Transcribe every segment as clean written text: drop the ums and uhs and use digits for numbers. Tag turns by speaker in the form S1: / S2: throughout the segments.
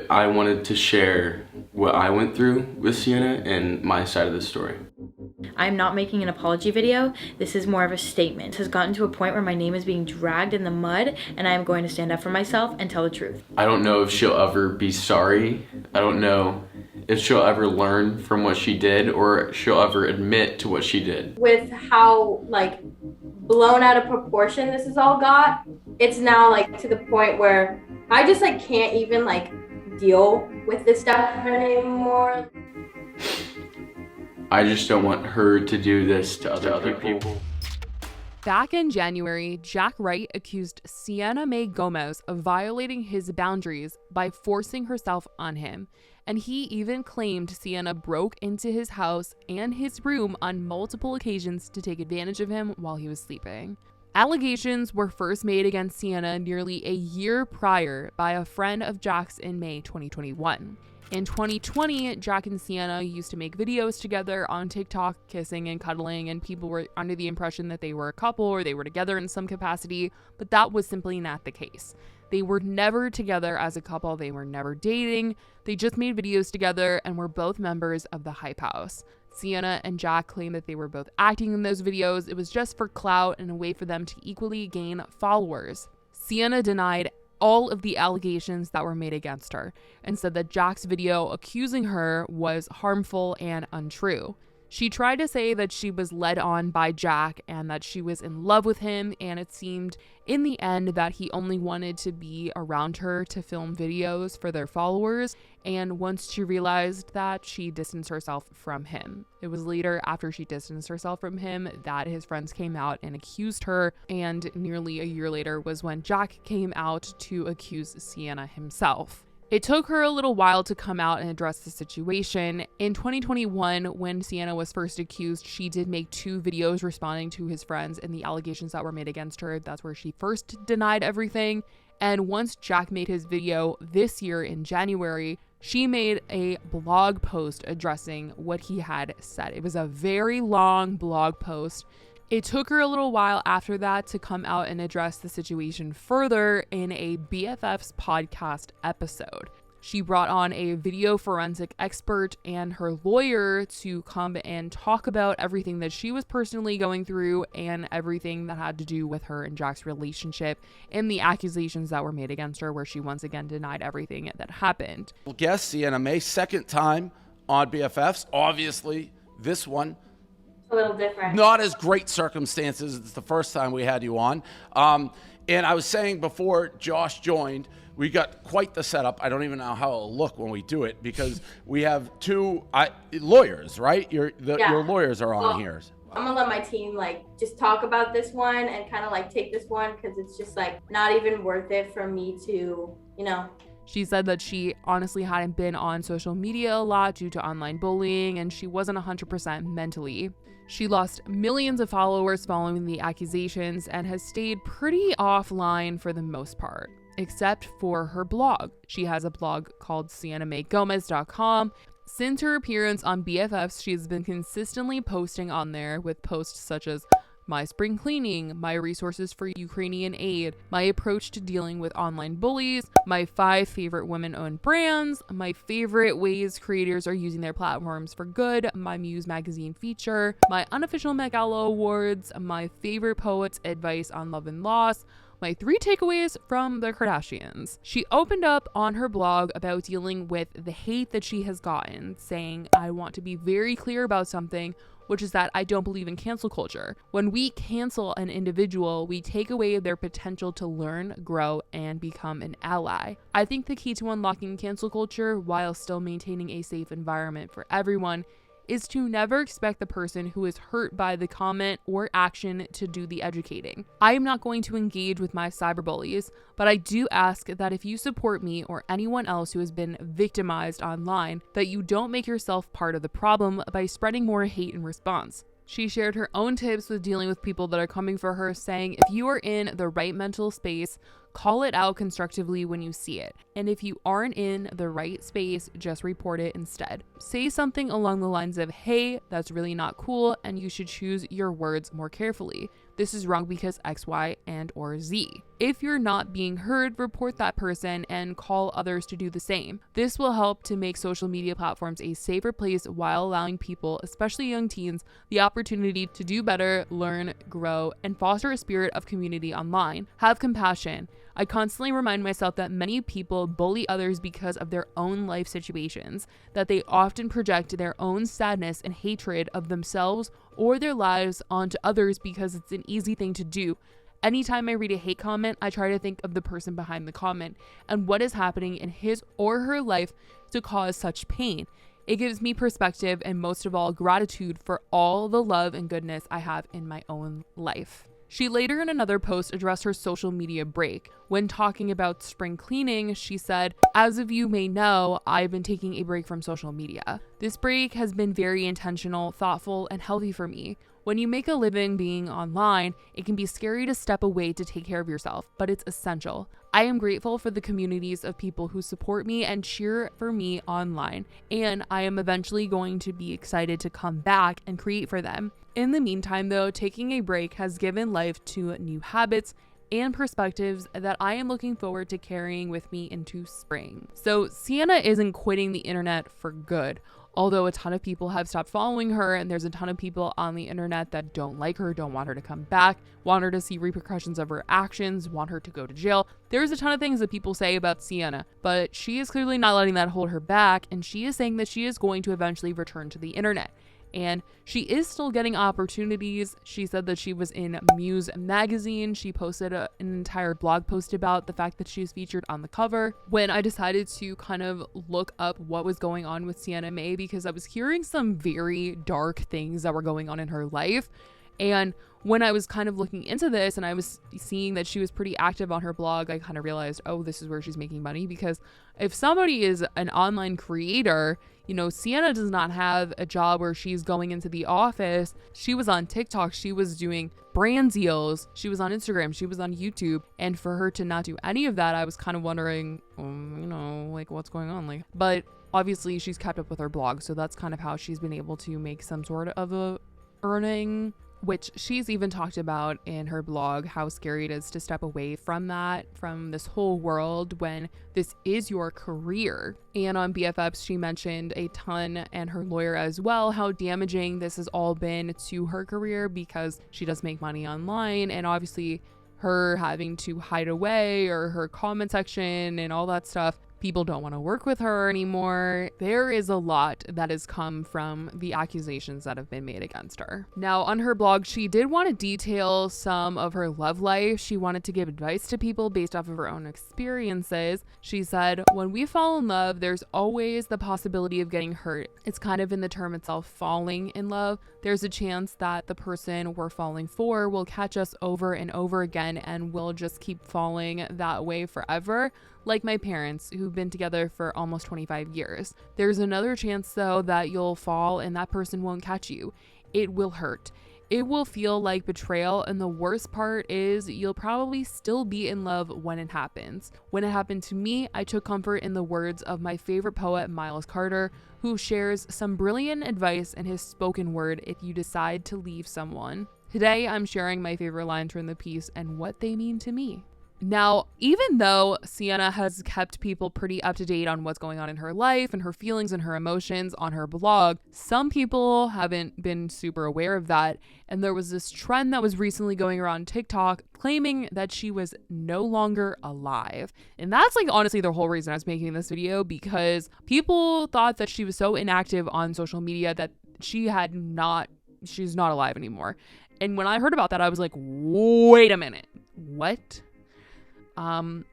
S1: I wanted to share what I went through with Sienna and my side of the story.
S2: I'm not making an apology video. This is more of a statement. It has gotten to a point where my name is being dragged in the mud, and I am going to stand up for myself and tell the truth.
S1: I don't know if she'll ever be sorry. I don't know if she'll ever learn from what she did or she'll ever admit to what she did.
S3: With how blown out of proportion this has all got, it's now to the point where I just can't even deal with this stuff anymore.
S1: I just don't want her to do this to other people.
S4: Back in January, Jack Wright accused Sienna Mae Gomez of violating his boundaries by forcing herself on him, and he even claimed Sienna broke into his house and his room on multiple occasions to take advantage of him while he was sleeping. Allegations were first made against Sienna nearly a year prior by a friend of Jack's in May 2021. In 2020, Jack and Sienna used to make videos together on TikTok, kissing and cuddling, and people were under the impression that they were a couple or they were together in some capacity, but that was simply not the case. They were never together as a couple, they were never dating, they just made videos together and were both members of the Hype House. Sienna and Jack claimed that they were both acting in those videos. It was just for clout and a way for them to equally gain followers. Sienna denied all of the allegations that were made against her and said that Jack's video accusing her was harmful and untrue. She tried to say that she was led on by Jack and that she was in love with him, and it seemed in the end that he only wanted to be around her to film videos for their followers, and once she realized that, she distanced herself from him. It was later, after she distanced herself from him, that his friends came out and accused her, and nearly a year later was when Jack came out to accuse Sienna himself. It took her a little while to come out and address the situation. In 2021, when Sienna was first accused, she did make 2 videos responding to his friends and the allegations that were made against her. That's where she first denied everything. And once Jack made his video this year in January, she made a blog post addressing what he had said. It was a very long blog post. It took her a little while after that to come out and address the situation further in a BFFs podcast episode. She brought on a video forensic expert and her lawyer to come and talk about everything that she was personally going through and everything that had to do with her and Jack's relationship and the accusations that were made against her, where she once again denied everything that happened.
S5: Well, guest Sienna Mae, second time on BFFs. Obviously, this one
S3: A little different.
S5: not as great circumstances as the first time we had you on. And I was saying before Josh joined, we got quite the setup. I don't even know how it'll look when we do it because we have 2 lawyers, right? Your lawyers are on here.
S3: I'm gonna let my team just talk about this one and kind of take this one because it's just not even worth it for me to,
S4: She said that she honestly hadn't been on social media a lot due to online bullying, and she wasn't 100% mentally. She lost millions of followers following the accusations and has stayed pretty offline for the most part, except for her blog. She has a blog called SiennaMaeGomez.com. Since her appearance on BFFs, she's been consistently posting on there with posts such as my spring cleaning, my resources for Ukrainian aid, my approach to dealing with online bullies, my 5 favorite women-owned brands, my favorite ways creators are using their platforms for good, my Muse magazine feature, my unofficial Met Gala awards, my favorite poet's advice on love and loss, my 3 takeaways from the Kardashians. She opened up on her blog about dealing with the hate that she has gotten, saying, I want to be very clear about something, which is that I don't believe in cancel culture. When we cancel an individual, we take away their potential to learn, grow, and become an ally. I think the key to unlocking cancel culture while still maintaining a safe environment for everyone is to never expect the person who is hurt by the comment or action to do the educating. I am not going to engage with my cyberbullies, but I do ask that if you support me or anyone else who has been victimized online, that you don't make yourself part of the problem by spreading more hate in response. She shared her own tips with dealing with people that are coming for her, saying if you are in the right mental space, call it out constructively when you see it. And if you aren't in the right space, just report it instead. Say something along the lines of, hey, that's really not cool, and you should choose your words more carefully. this is wrong because X, Y, and or Z. If you're not being heard, report that person and call others to do the same. This will help to make social media platforms a safer place while allowing people, especially young teens, the opportunity to do better, learn, grow, and foster a spirit of community online. Have compassion. I constantly remind myself that many people bully others because of their own life situations, that they often project their own sadness and hatred of themselves or their lives onto others because it's an easy thing to do. Anytime I read a hate comment, I try to think of the person behind the comment and what is happening in his or her life to cause such pain. It gives me perspective and most of all, gratitude for all the love and goodness I have in my own life. She later in another post addressed her social media break. When talking about spring cleaning, she said, "As of you may know, I've been taking a break from social media. This break has been very intentional, thoughtful, and healthy for me. When you make a living being online, it can be scary to step away to take care of yourself, but it's essential. I am grateful for the communities of people who support me and cheer for me online, and I am eventually going to be excited to come back and create for them. In the meantime, though, taking a break has given life to new habits and perspectives that I am looking forward to carrying with me into spring." So Sienna isn't quitting the internet for good. Although a ton of people have stopped following her, and there's a ton of people on the internet that don't like her, don't want her to come back, want her to see repercussions of her actions, want her to go to jail. There's a ton of things that people say about Sienna, but she is clearly not letting that hold her back, and she is saying that she is going to eventually return to the internet. And she is still getting opportunities. She said that she was in Muse magazine. She posted an entire blog post about the fact that she was featured on the cover. When I decided to kind of look up what was going on with Sienna Mae, because I was hearing some very dark things that were going on in her life. And when I was kind of looking into this and I was seeing that she was pretty active on her blog, I kind of realized, oh, this is where she's making money. Because if somebody is an online creator, you know, Sienna does not have a job where she's going into the office. She was on TikTok. She was doing brand deals. She was on Instagram. She was on YouTube. And for her to not do any of that, I was kind of wondering, like, what's going on? But obviously she's kept up with her blog. So that's kind of how she's been able to make some sort of a earning, which she's even talked about in her blog, how scary it is to step away from that, from this whole world when this is your career. And on BFFs, she mentioned a ton, and her lawyer as well, how damaging this has all been to her career because she does make money online, and obviously her having to hide away or her comment section and all that stuff. People don't want to work with her anymore. There is a lot that has come from the accusations that have been made against her. Now, on her blog, she did want to detail some of her love life. She wanted to give advice to people based off of her own experiences. She said, "When we fall in love, there's always the possibility of getting hurt. It's kind of in the term itself, falling in love. There's a chance that the person we're falling for will catch us over and over again, and we'll just keep falling that way forever. Like my parents, who've been together for almost 25 years. There's another chance, though, that you'll fall and that person won't catch you. It will hurt. It will feel like betrayal, and the worst part is you'll probably still be in love when it happens. When it happened to me, I took comfort in the words of my favorite poet, Miles Carter, who shares some brilliant advice in his spoken word if you decide to leave someone. Today, I'm sharing my favorite lines from the piece and what they mean to me." Now, even though Sienna has kept people pretty up to date on what's going on in her life and her feelings and her emotions on her blog, some people haven't been super aware of that. And there was this trend that was recently going around TikTok claiming that she was no longer alive. And that's honestly the whole reason I was making this video, because people thought that she was so inactive on social media that she's not alive anymore. And when I heard about that, I was like, wait a minute, what?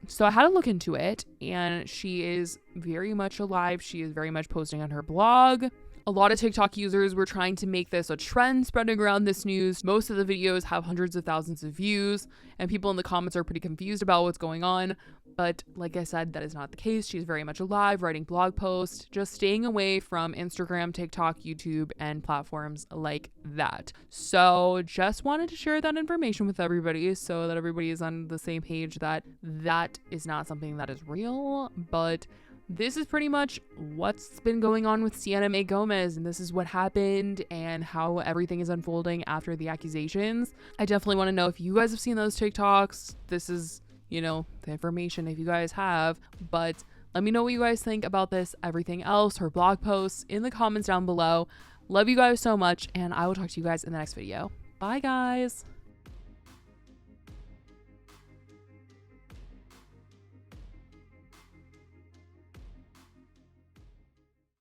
S4: So I had to look into it, and she is very much alive. She is very much posting on her blog. A lot of TikTok users were trying to make this a trend spreading around this news. Most of the videos have hundreds of thousands of views, and people in the comments are pretty confused about what's going on. But like I said, that is not the case. She's very much alive, writing blog posts, just staying away from Instagram, TikTok, YouTube, and platforms like that. So just wanted to share that information with everybody so that everybody is on the same page that that is not something that is real, but this is pretty much what's been going on with Sienna Mae Gomez, and this is what happened and how everything is unfolding after the accusations. I definitely want to know if you guys have seen those TikToks. This is, you know, the information if you guys have, but let me know what you guys think about this, everything else, her blog posts in the comments down below. Love you guys so much, and I will talk to you guys in the next video. Bye, guys.